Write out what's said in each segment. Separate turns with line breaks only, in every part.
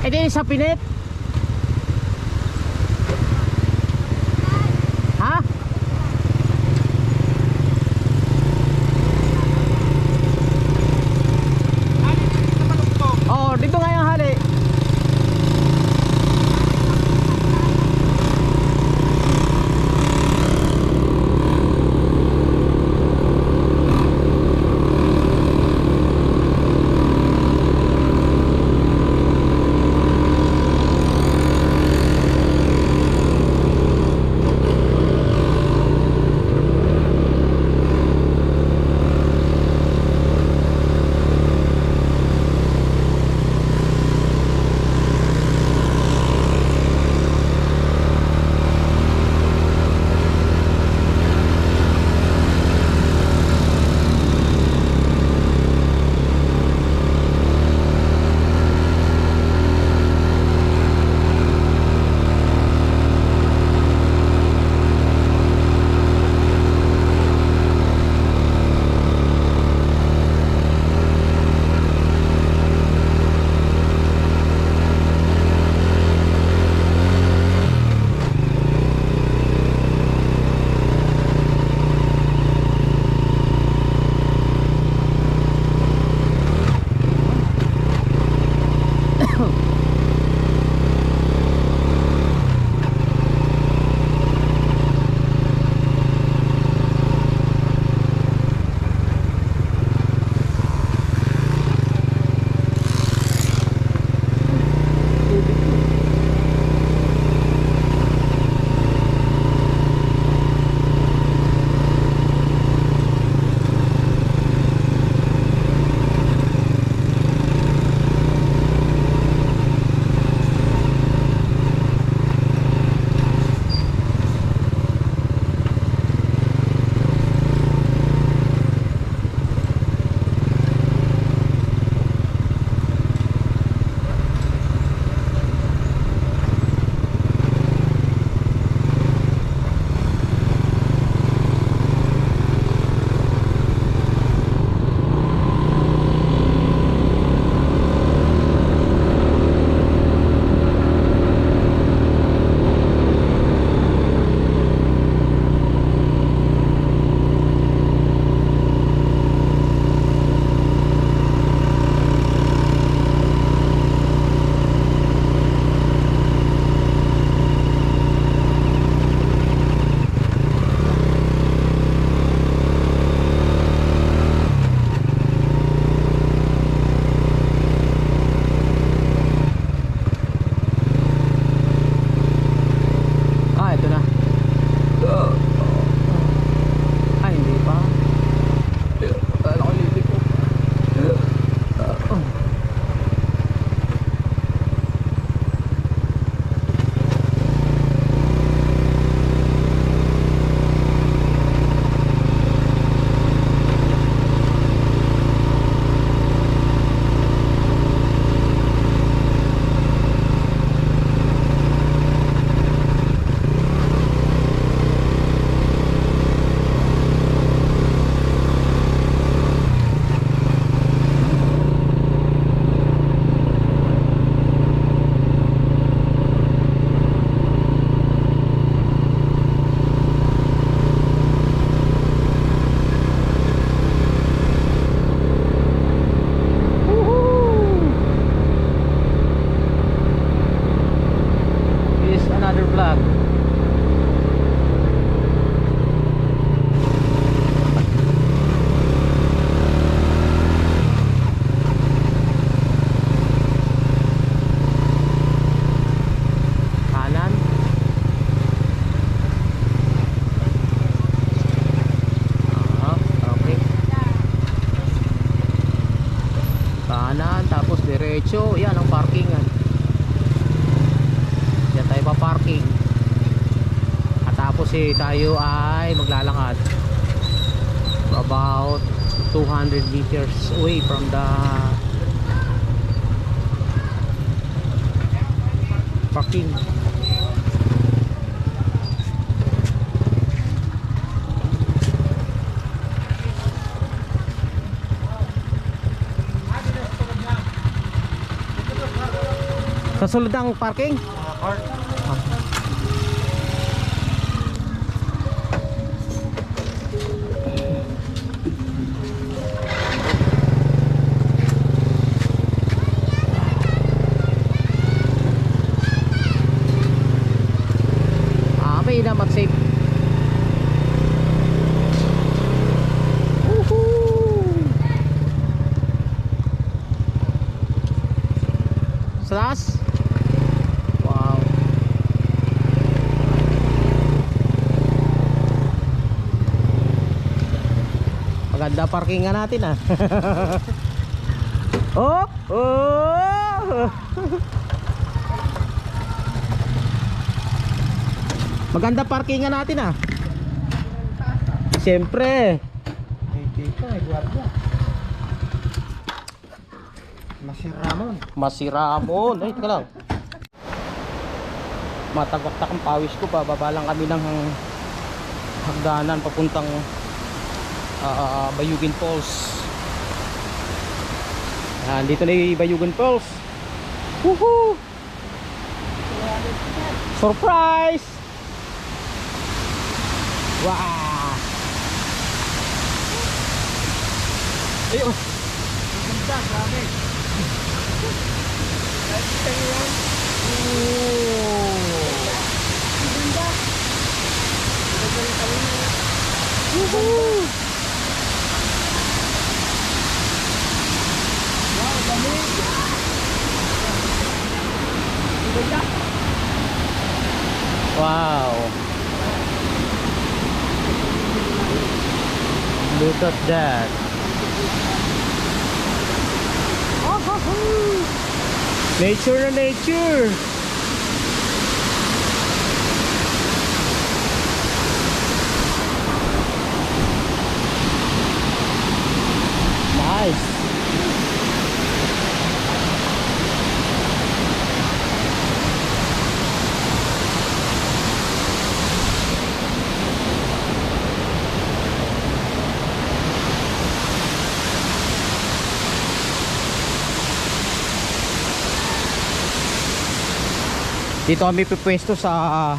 Eh di sa Pinet. Ha? Oo, dito nga yung hali. diretso, yan ang parkingan. Yan tayo pa-parking. At tapos tayo ay maglalakad about 200 meters away from the parking. Sa sulod ng parking?
Park.
May na mag-safe. Slash. Wow. Maganda parkingan natin ah. Oh! Oh! Maganda parkingan natin ah. Siyempre.
Dito may guardia. Masiramon.
Masiramon. Ay, teka lang. Matagwaktak ang pawis ko. Bababa lang kami ng hagdanan papuntang Bayugin Falls. Dito na yung Bayugin Falls. Woohoo! Surprise! Wow! Ayun!
Ganda, grabe. Nakikita niyo yan? Ganda. Ganda rin kami na.
Woohoo!
Wow, dami. Ganda.
Wow! Look at that! Nature na nature! Nice! Dito kami pipwesto sa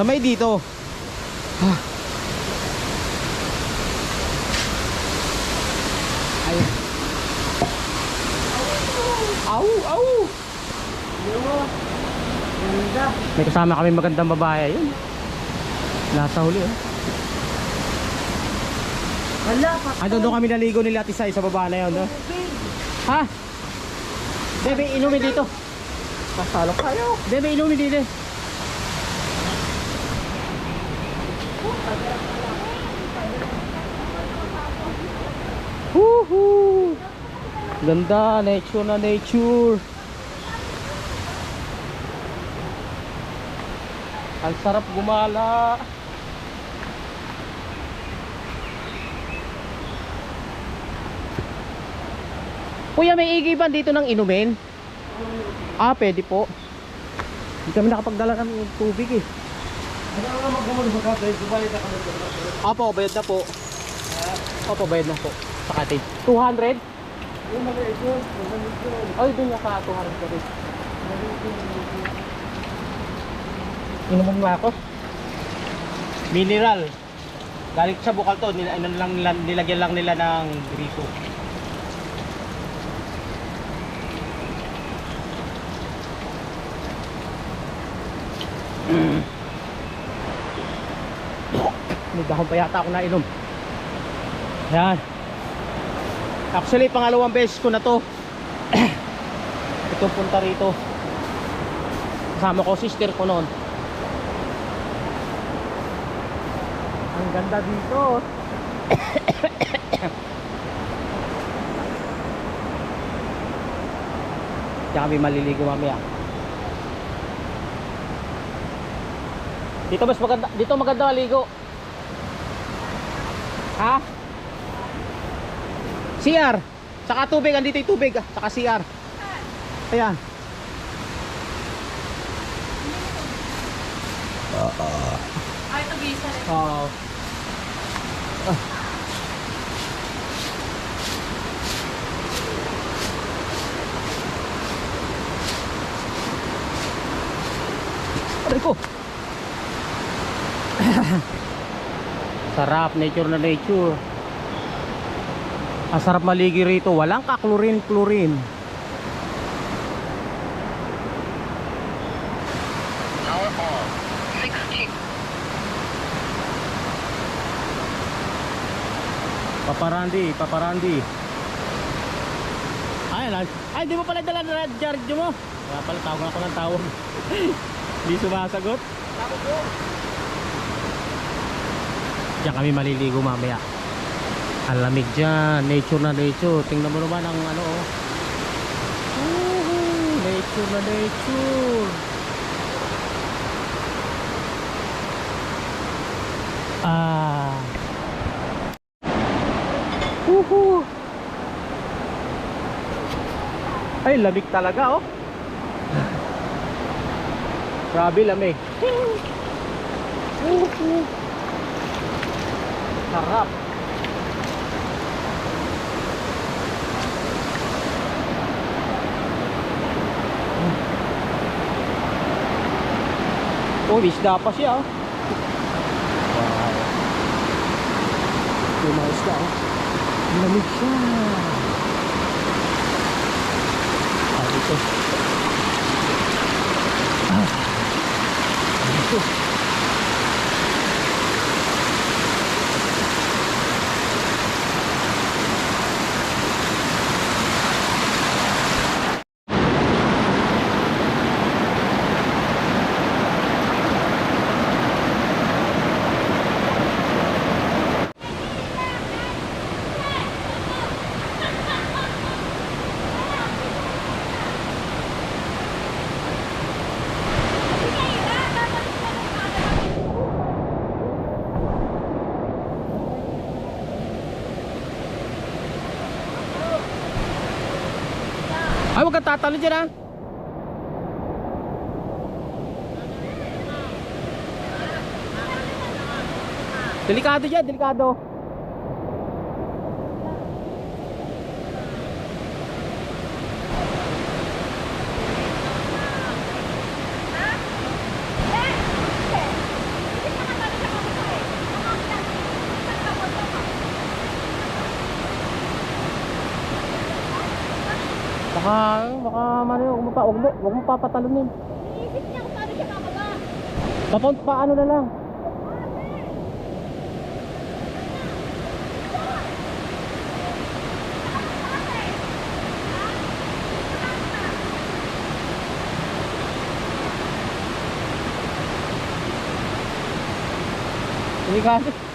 may dito. Ay. Au, au.
Ganda.
May kasama kami magandang babae yun. Nasa huli oh.
Wala pa.
Ano doon kami naligo nila Ate Sai sa baba na yun no? Ha? Debe inumin dito.
Pasalo kayo.
Debe inumin dito. Woohoo! Ganda, nature na nature. Ang sarap gumala. Kuya, may igiban dito ng inumin? Ah, pwede po. Hindi kami nakapagdala ng tubig eh.
Ano nga magmumuli sa kate? Subayad na kami.
Opo, bayad na po. Opo, bayad na po. Sa cottage. 200?
Yung mga ito.
Ay, doon niya ka 200 ka rin. Inuman mo ako? Mineral. Galing sa bukal to. Nilagyan lang nila ng grito. May dahon pa yata ako nainom. Yan. Actually pangalawang beses ko na to. Itong punta rito. Kasama ko sister ko noon. Ang ganda dito. Diyan kami maliligo mamaya. Dito mas maganda, dito maganda maligo. Ha? CR. Saka tubig, andito yung tubig, saka CR. Ayan.
Ay, ito bisa rin.
Oo. Aray ko. Sarap, nature na nature. Ang sarap maligi rito, walang kaklorin-klorin. Paparandi, paparandi. Ay, di mo pala dala na radyo mo. Kaya pala tawag ako ng tawag. Hindi sumasagot. Diyan kami maliligo mamaya. Ang lamig dyan, nature na nature. Tingnan mo naman ang ano oh. Nature na nature. Ay, lamig talaga oh. Grabe lamig. Sarap. Oh, isda pa siya oh. Wow. Yung mga isda oh. Lamig siya. Ito. Ito. Ay, huwag kang tatalo dyan ha. Delikado dyan, delikado. Baka huwag mo papatalunin.
Iisip niya kung paano siya kakaga.
Paano na lang. Delikado.